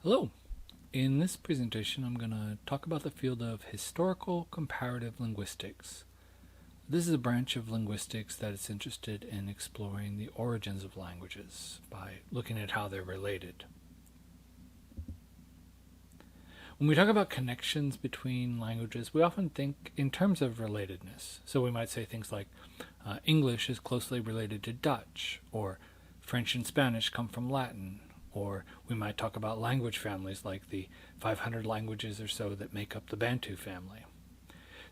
Hello. In this presentation, I'm going to talk about the field of historical comparative linguistics. This is a branch of linguistics that is interested in exploring the origins of languages by looking at how they're related. When we talk about connections between languages, we often think in terms of relatedness. So we might say things like English is closely related to Dutch, or French and Spanish come from Latin, or we might talk about language families like the 500 languages or so that make up the Bantu family.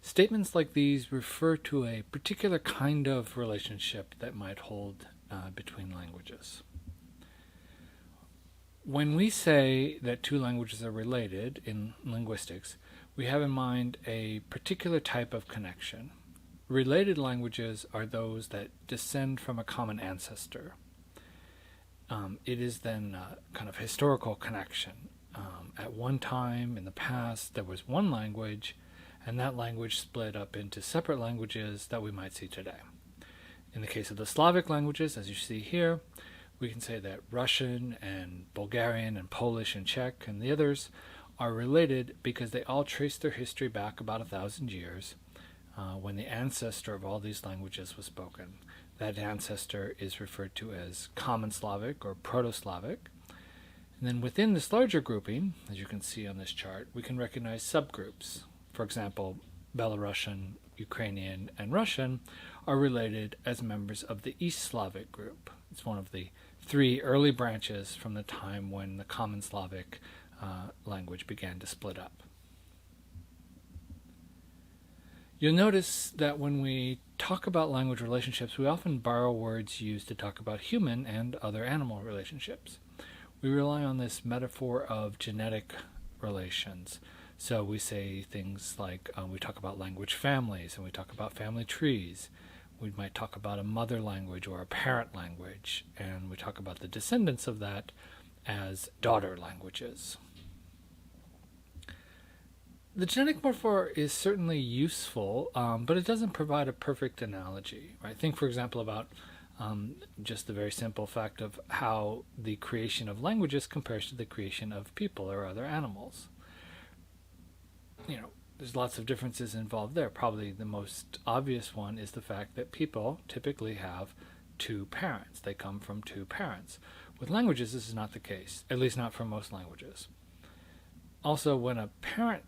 Statements like these refer to a particular kind of relationship that might hold between languages. When we say that two languages are related in linguistics, we have in mind a particular type of connection. Related languages are those that descend from a common ancestor. It is then a kind of historical connection. At one time in the past, there was one language, and that language split up into separate languages that we might see today. In the case of the Slavic languages, as you see here, we can say that Russian and Bulgarian and Polish and Czech and the others are related because they all trace their history back about 1,000 years when the ancestor of all these languages was spoken. That ancestor is referred to as Common Slavic or Proto-Slavic. And then within this larger grouping, as you can see on this chart, we can recognize subgroups. For example, Belarusian, Ukrainian, and Russian are related as members of the East Slavic group. It's one of the three early branches from the time when the Common Slavic language began to split up. You'll notice that when we talk about language relationships, we often borrow words used to talk about human and other animal relationships. We rely on this metaphor of genetic relations. So we say things like we talk about language families and we talk about family trees. We might talk about a mother language or a parent language, and we talk about the descendants of that as daughter languages. The genetic metaphor is certainly useful, but it doesn't provide a perfect analogy. Right? Think, for example, about just the very simple fact of how the creation of languages compares to the creation of people or other animals. There's lots of differences involved there. Probably the most obvious one is the fact that people typically have two parents. They come from two parents. With languages, this is not the case, at least not for most languages. Also, when a parent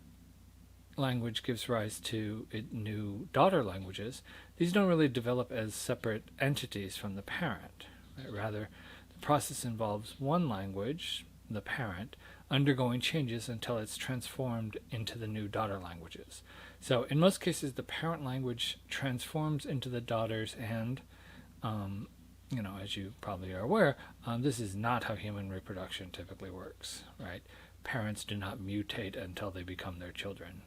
language gives rise to new daughter languages, these don't really develop as separate entities from the parent. Right? Rather, the process involves one language, the parent, undergoing changes until it's transformed into the new daughter languages. So in most cases, the parent language transforms into the daughters, and as you probably are aware, this is not how human reproduction typically works. Right? Parents do not mutate until they become their children.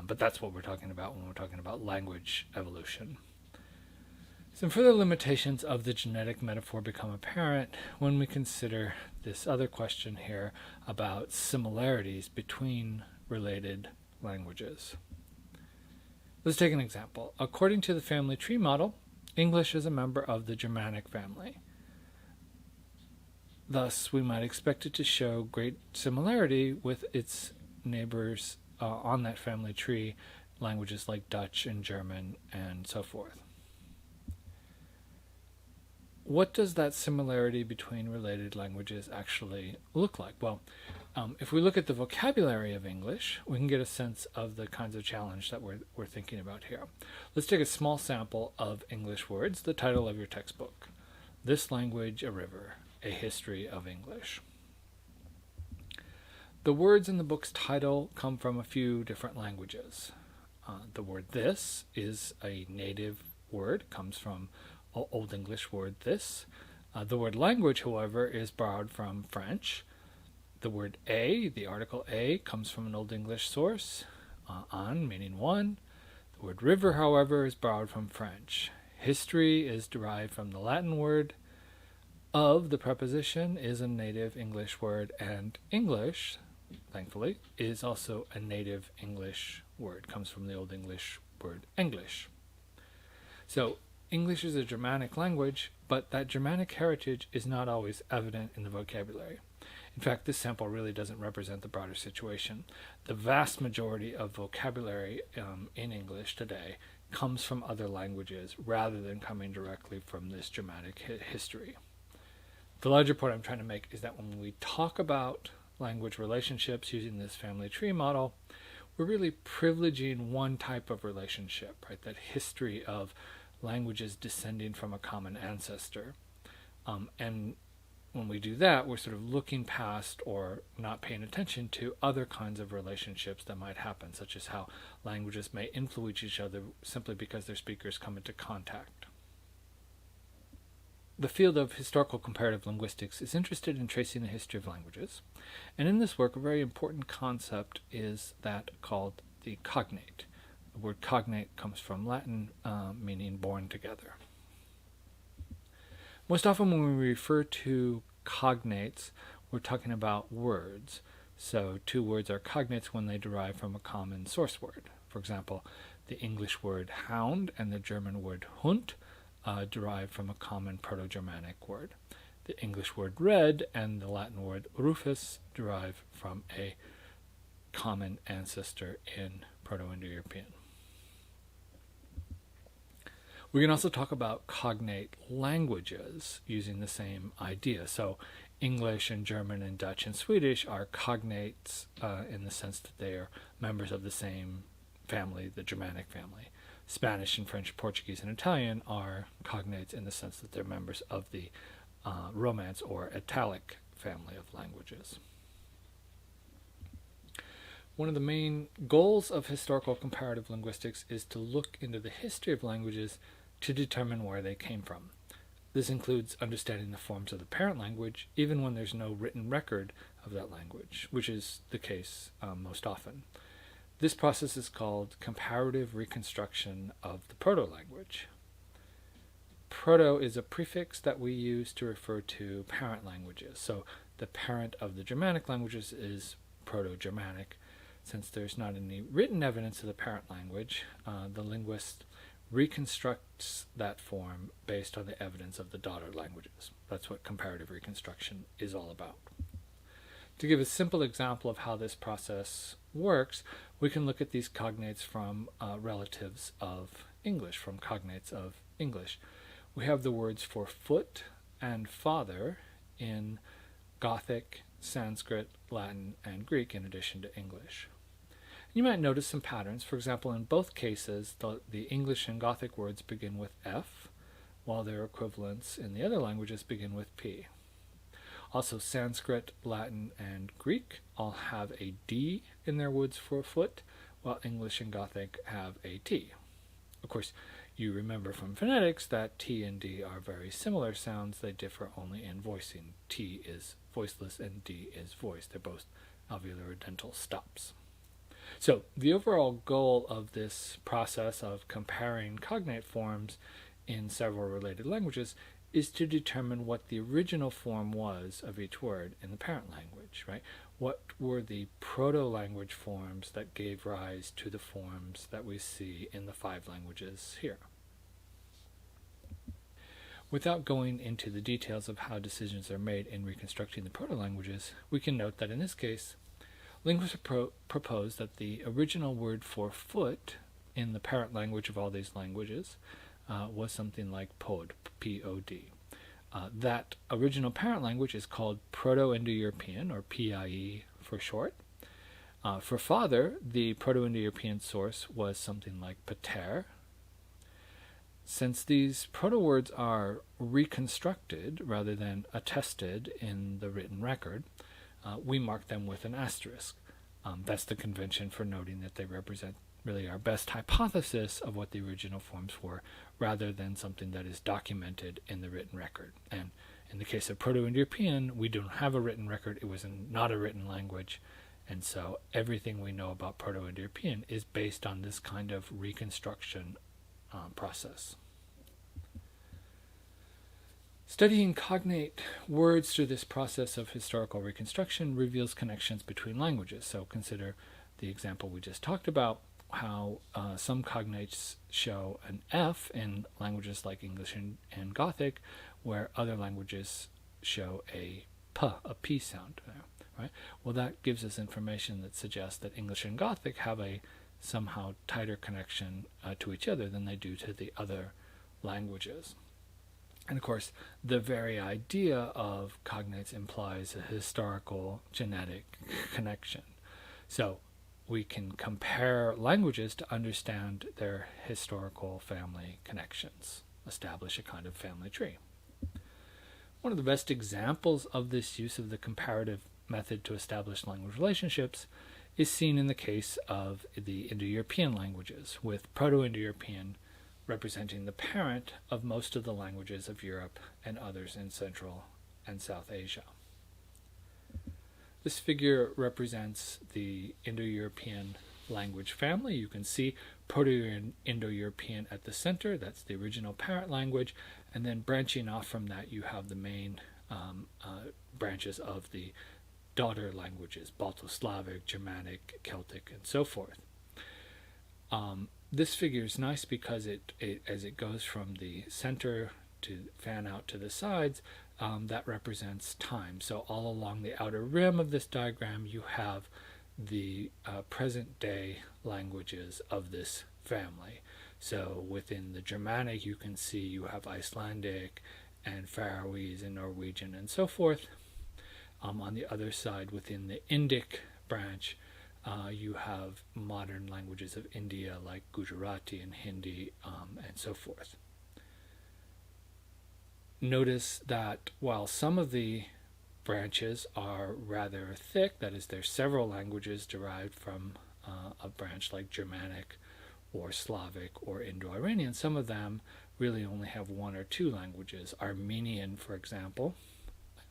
But that's what we're talking about when we're talking about language evolution. Some further limitations of the genetic metaphor become apparent when we consider this other question here about similarities between related languages. Let's take an example. According to the family tree model, English is a member of the Germanic family. Thus, we might expect it to show great similarity with its neighbors on that family tree, languages like Dutch and German and so forth. What does that similarity between related languages actually look like? Well, if we look at the vocabulary of English, we can get a sense of the kinds of challenge that we're thinking about here. Let's take a small sample of English words, the title of your textbook. This Language, a River, A History of English. The words in the book's title come from a few different languages. The word this is a native word, comes from Old English word this. The word language, however, is borrowed from French. The word a, the article a, comes from an Old English source, an, meaning one. The word river, however, is borrowed from French. History is derived from the Latin word. Of, the preposition, is a native English word, and English, thankfully, is also a native English word, comes from the Old English word English. So English is a Germanic language, but that Germanic heritage is not always evident in the vocabulary. In fact, this sample really doesn't represent the broader situation. The vast majority of vocabulary in English today comes from other languages rather than coming directly from this Germanic history. The larger point I'm trying to make is that when we talk about language relationships using this family tree model, we're really privileging one type of relationship, right? That history of languages descending from a common ancestor. And when we do that, we're sort of looking past or not paying attention to other kinds of relationships that might happen, such as how languages may influence each other simply because their speakers come into contact. The field of historical comparative linguistics is interested in tracing the history of languages, and in this work a very important concept is that called the cognate. The word cognate comes from Latin, meaning born together. Most often when we refer to cognates, we're talking about words. So two words are cognates when they derive from a common source word. For example, the English word hound and the German word Hund derive from a common Proto-Germanic word. The English word red and the Latin word rufus derive from a common ancestor in Proto-Indo-European. We can also talk about cognate languages using the same idea. So English and German and Dutch and Swedish are cognates in the sense that they are members of the same family, the Germanic family. Spanish and French, Portuguese, and Italian are cognates in the sense that they're members of the Romance or Italic family of languages. One of the main goals of historical comparative linguistics is to look into the history of languages to determine where they came from. This includes understanding the forms of the parent language, even when there's no written record of that language, which is the case most often. This process is called comparative reconstruction of the proto-language. Proto is a prefix that we use to refer to parent languages. So the parent of the Germanic languages is Proto-Germanic. Since there's not any written evidence of the parent language, the linguist reconstructs that form based on the evidence of the daughter languages. That's what comparative reconstruction is all about. To give a simple example of how this process works, we can look at these cognates from relatives of English, from cognates of English. We have the words for foot and father in Gothic, Sanskrit, Latin, and Greek in addition to English. You might notice some patterns. For example, in both cases, the English and Gothic words begin with F, while their equivalents in the other languages begin with P. Also, Sanskrit, Latin, and Greek all have a D in their words for foot, while English and Gothic have a T. Of course, you remember from phonetics that T and D are very similar sounds. They differ only in voicing. T is voiceless and D is voiced. They're both alveolar or dental stops. So the overall goal of this process of comparing cognate forms in several related languages is to determine what the original form was of each word in the parent language, right? What were the proto-language forms that gave rise to the forms that we see in the 5 languages here? Without going into the details of how decisions are made in reconstructing the proto-languages, we can note that in this case, linguists propose that the original word for foot in the parent language of all these languages was something like pod, P-O-D. That original parent language is called proto-Indo-European, or PIE for short. For father, the proto-Indo-European source was something like pater. Since these proto-words are reconstructed rather than attested in the written record, we mark them with an asterisk. That's the convention for noting that they represent really our best hypothesis of what the original forms were, rather than something that is documented in the written record. And in the case of Proto-Indo-European, we don't have a written record. It was not a written language. And so everything we know about Proto-Indo-European is based on this kind of reconstruction process. Studying cognate words through this process of historical reconstruction reveals connections between languages. So consider the example we just talked about, how some cognates show an F in languages like English and Gothic, where other languages show a a P sound there, right? Well, that gives us information that suggests that English and Gothic have a somehow tighter connection to each other than they do to the other languages. And of course, the very idea of cognates implies a historical genetic connection. So we can compare languages to understand their historical family connections, establish a kind of family tree. One of the best examples of this use of the comparative method to establish language relationships is seen in the case of the Indo-European languages, with proto-Indo-European representing the parent of most of the languages of Europe and others in Central and South Asia. This figure represents the Indo-European language family. You can see proto-Indo-European at the center, that's the original parent language, and then branching off from that you have the main branches of the daughter languages, Balto-Slavic, Germanic, Celtic, and so forth. This figure is nice because as it goes from the center to fan out to the sides, that represents time. So all along the outer rim of this diagram you have the present day languages of this family. So within the Germanic you can see you have Icelandic and Faroese and Norwegian and so forth. On the other side, within the Indic branch, you have modern languages of India like Gujarati and Hindi and so forth. Notice that while some of the branches are rather thick, that is, there's several languages derived from a branch like Germanic or Slavic or Indo-Iranian, some of them really only have one or two languages. Armenian, for example,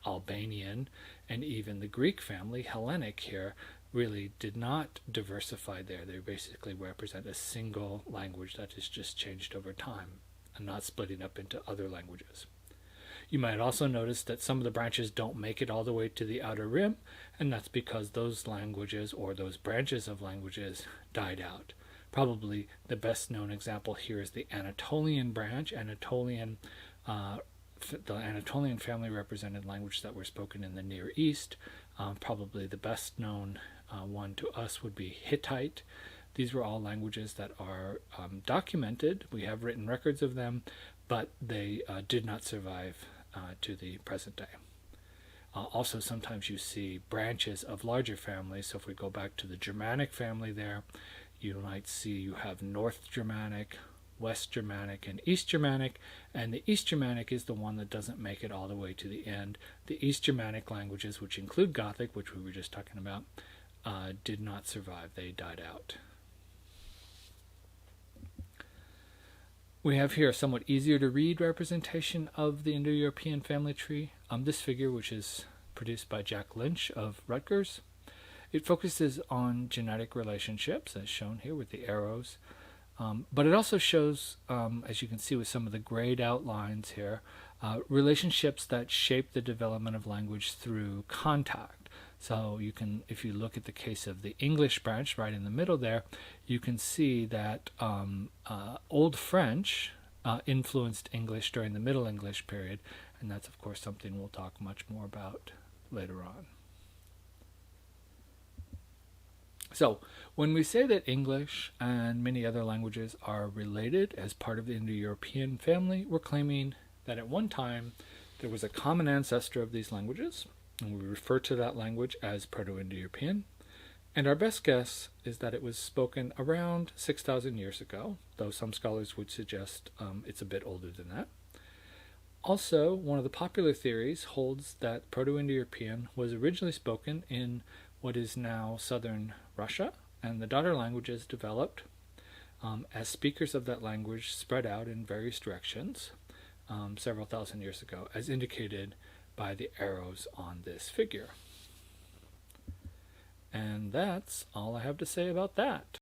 Albanian, and even the Greek family, Hellenic here, really did not diversify there. They basically represent a single language that has just changed over time and not splitting up into other languages. You might also notice that some of the branches don't make it all the way to the outer rim, and that's because those languages or those branches of languages died out. Probably the best known example here is the Anatolian branch. The Anatolian family represented languages that were spoken in the Near East. Probably the best known one to us would be Hittite. These were all languages that are documented. We have written records of them, but they did not survive to the present day. Also, sometimes you see branches of larger families. So if we go back to the Germanic family there, you might see you have North Germanic, West Germanic, and East Germanic, and the East Germanic is the one that doesn't make it all the way to the end. The East Germanic languages, which include Gothic, which we were just talking about, did not survive. They died out. We have here a somewhat easier to read representation of the Indo-European family tree. This figure, which is produced by Jack Lynch of Rutgers, it focuses on genetic relationships, as shown here with the arrows. But it also shows, as you can see with some of the grayed outlines here, relationships that shape the development of language through contact. So you can, if you look at the case of the English branch right in the middle there, you can see that Old French influenced English during the Middle English period, and that's of course something we'll talk much more about later on. So when we say that English and many other languages are related as part of the Indo-European family, we're claiming that at one time there was a common ancestor of these languages, and we refer to that language as Proto-Indo-European. And our best guess is that it was spoken around 6,000 years ago, though some scholars would suggest it's a bit older than that. Also, one of the popular theories holds that Proto-Indo-European was originally spoken in what is now southern Russia, and the daughter languages developed as speakers of that language spread out in various directions several thousand years ago, as indicated by the arrows on this figure. And that's all I have to say about that.